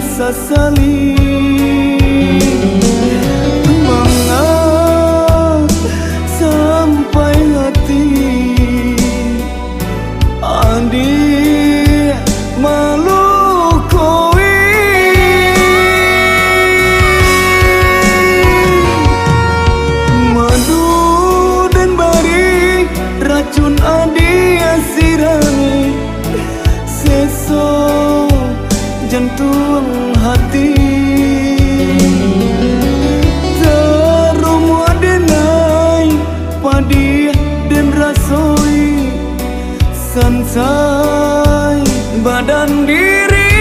sasali sampai hati adik malu koi madu dan bari racun adik sirami seso jantung hati terumu denai padi dan rasoi sansai badan diri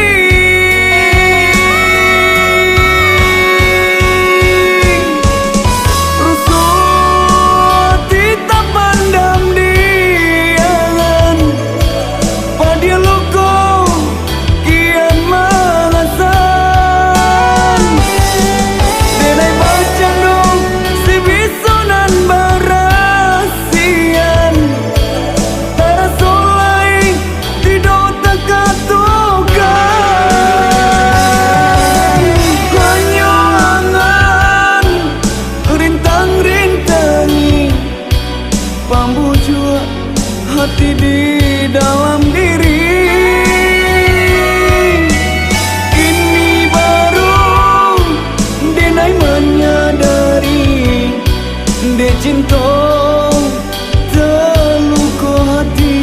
rusuh tidak pandang diangan padi luko kian malasan denai bacang dong si bisunan barasian tarasolai tidak terkatukan konyoangan rintang-rintangi pambujua hati di dalam diri ini baru denai menyadari de cinta terluka hati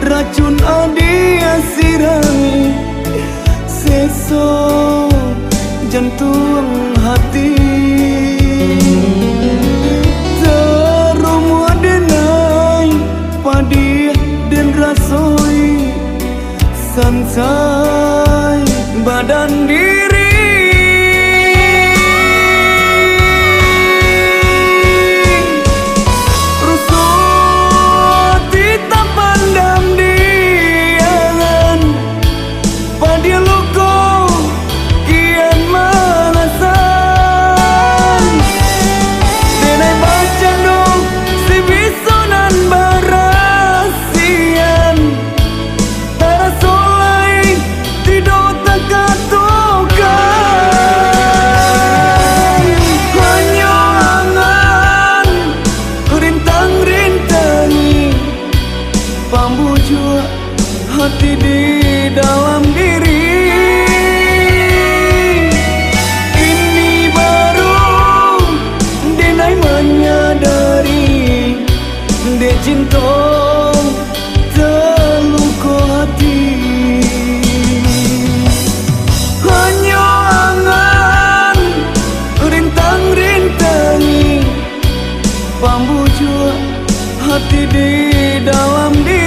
racun adia sirami seso jantung hati terumu denai padi dan rasoi sansai badan diri pambujua hati di dalam diri ini baru denai menyadari de cinta terluka hati hanya angan rintang-rintangi pambujua hati di dalam diri